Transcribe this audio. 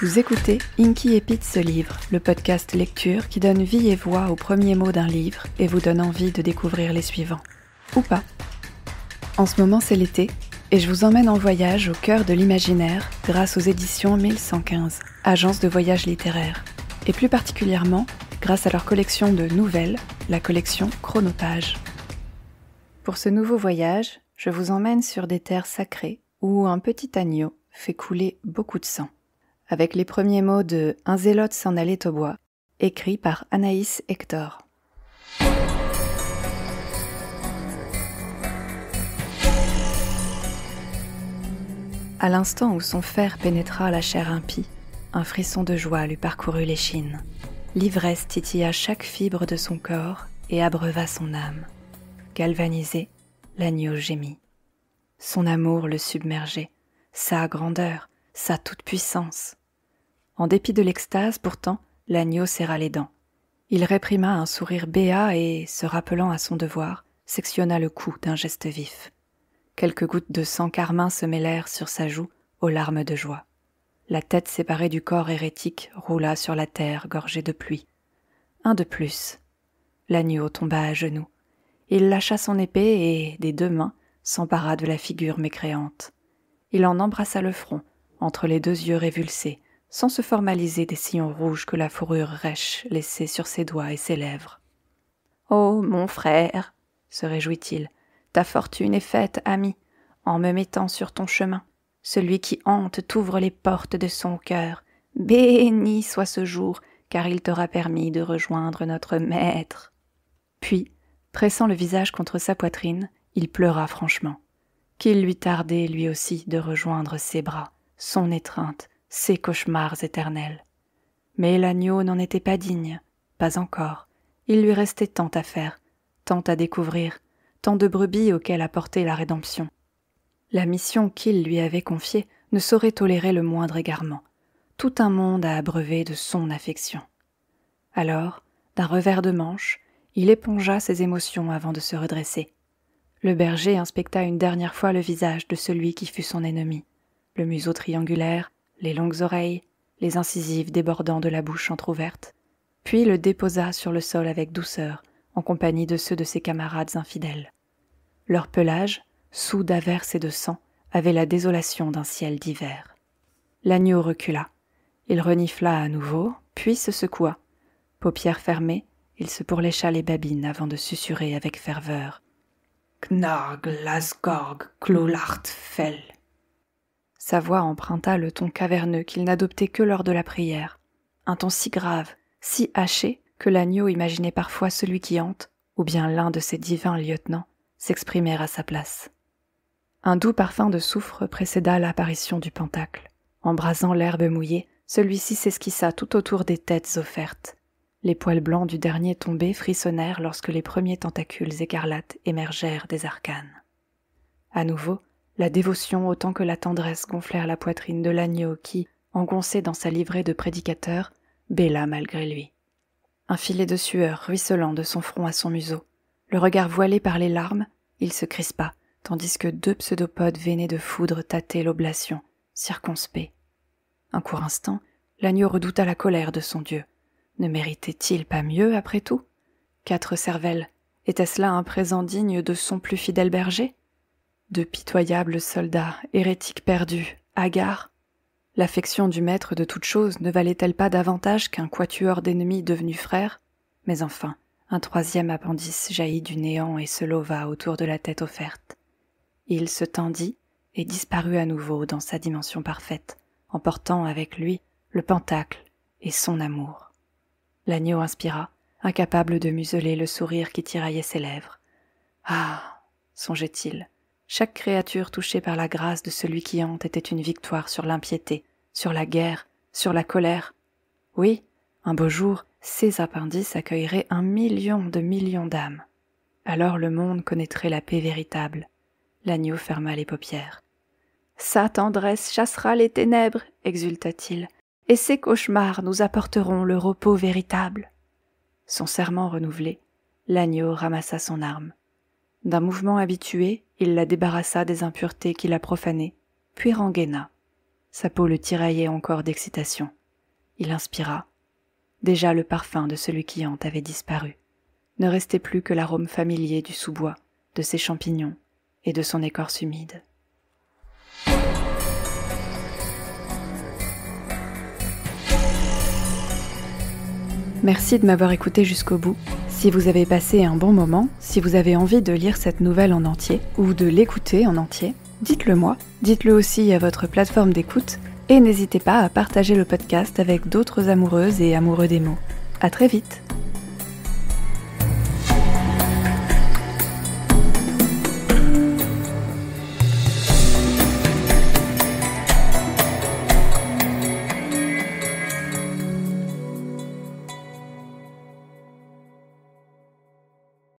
Vous écoutez Inky et Pete se livrent, le podcast lecture qui donne vie et voix aux premiers mots d'un livre et vous donne envie de découvrir les suivants. Ou pas. En ce moment, c'est l'été, et je vous emmène en voyage au cœur de l'imaginaire grâce aux éditions 1115, agence de voyage littéraire, et plus particulièrement grâce à leur collection de nouvelles, la collection Chronopage. Pour ce nouveau voyage, je vous emmène sur des terres sacrées où un petit agneau fait couler beaucoup de sang, avec les premiers mots de « Un zélote s'en allait au bois », écrit par Anaïs Hector. À l'instant où son fer pénétra la chair impie, un frisson de joie lui parcourut l'échine. L'ivresse titilla chaque fibre de son corps et abreuva son âme. Galvanisé, l'agneau gémit. Son amour le submergeait, sa grandeur, sa toute-puissance. En dépit de l'extase, pourtant, l'agneau serra les dents. Il réprima un sourire béat et, se rappelant à son devoir, sectionna le cou d'un geste vif. Quelques gouttes de sang carmin se mêlèrent sur sa joue aux larmes de joie. La tête séparée du corps hérétique roula sur la terre gorgée de pluie. Un de plus. L'agneau tomba à genoux. Il lâcha son épée et, des deux mains, s'empara de la figure mécréante. Il en embrassa le front, entre les deux yeux révulsés, sans se formaliser des sillons rouges que la fourrure rêche laissait sur ses doigts et ses lèvres. « Oh, mon frère !» se réjouit-il. « Ta fortune est faite, ami, en me mettant sur ton chemin. Celui qui hante t'ouvre les portes de son cœur. Béni soit ce jour, car il t'aura permis de rejoindre notre maître. » Puis, pressant le visage contre sa poitrine, il pleura franchement. Qu'il lui tardait, lui aussi, de rejoindre ses bras, son étreinte, ses cauchemars éternels. Mais l'agneau n'en était pas digne, pas encore. Il lui restait tant à faire, tant à découvrir, tant de brebis auxquelles apporter la rédemption. La mission qu'il lui avait confiée ne saurait tolérer le moindre égarement. Tout un monde à abreuver de son affection. Alors, d'un revers de manche, il épongea ses émotions avant de se redresser. Le berger inspecta une dernière fois le visage de celui qui fut son ennemi. Le museau triangulaire, les longues oreilles, les incisives débordant de la bouche entr'ouverte, puis le déposa sur le sol avec douceur, en compagnie de ceux de ses camarades infidèles. Leur pelage, soûl d'averse et de sang, avait la désolation d'un ciel d'hiver. L'agneau recula. Il renifla à nouveau, puis se secoua. Paupières fermées, il se pourlécha les babines avant de susurrer avec ferveur. « Knarg, lasgorg, cloulart, fell » Sa voix emprunta le ton caverneux qu'il n'adoptait que lors de la prière. Un ton si grave, si haché, que l'agneau imaginait parfois celui qui hante, ou bien l'un de ses divins lieutenants, s'exprimer à sa place. Un doux parfum de soufre précéda l'apparition du pentacle. Embrasant l'herbe mouillée, celui-ci s'esquissa tout autour des têtes offertes. Les poils blancs du dernier tombé frissonnèrent lorsque les premiers tentacules écarlates émergèrent des arcanes. À nouveau, la dévotion autant que la tendresse gonflèrent la poitrine de l'agneau qui, engoncé dans sa livrée de prédicateur, bêla malgré lui. Un filet de sueur ruisselant de son front à son museau. Le regard voilé par les larmes, il se crispa, tandis que deux pseudopodes veinés de foudre tâtaient l'oblation, circonspects. Un court instant, l'agneau redouta la colère de son dieu. Ne méritait-il pas mieux, après tout ? 4 cervelles, était-ce là un présent digne de son plus fidèle berger ? De pitoyables soldats, hérétiques perdus, hagards. L'affection du maître de toute chose ne valait-elle pas davantage qu'un quatuor d'ennemis devenus frères ? Mais enfin, un 3e appendice jaillit du néant et se leva autour de la tête offerte. Il se tendit et disparut à nouveau dans sa dimension parfaite, emportant avec lui le pentacle et son amour. L'agneau inspira, incapable de museler le sourire qui tiraillait ses lèvres. « Ah !» songeait-il. Chaque créature touchée par la grâce de celui qui hante était une victoire sur l'impiété, sur la guerre, sur la colère. Oui, un beau jour, ces appendices accueilleraient 1 million de millions d'âmes. Alors le monde connaîtrait la paix véritable. L'agneau ferma les paupières. « Sa tendresse chassera les ténèbres, exulta-t-il, et ses cauchemars nous apporteront le repos véritable. » Son serment renouvelé, l'agneau ramassa son arme. D'un mouvement habitué, il la débarrassa des impuretés qui la profanaient, puis rengaina. Sa peau le tiraillait encore d'excitation. Il inspira. Déjà le parfum de celui qui hante avait disparu. Ne restait plus que l'arôme familier du sous-bois, de ses champignons et de son écorce humide. Merci de m'avoir écouté jusqu'au bout. Si vous avez passé un bon moment, si vous avez envie de lire cette nouvelle en entier ou de l'écouter en entier, dites-le moi. Dites-le aussi à votre plateforme d'écoute et n'hésitez pas à partager le podcast avec d'autres amoureuses et amoureux des mots. À très vite.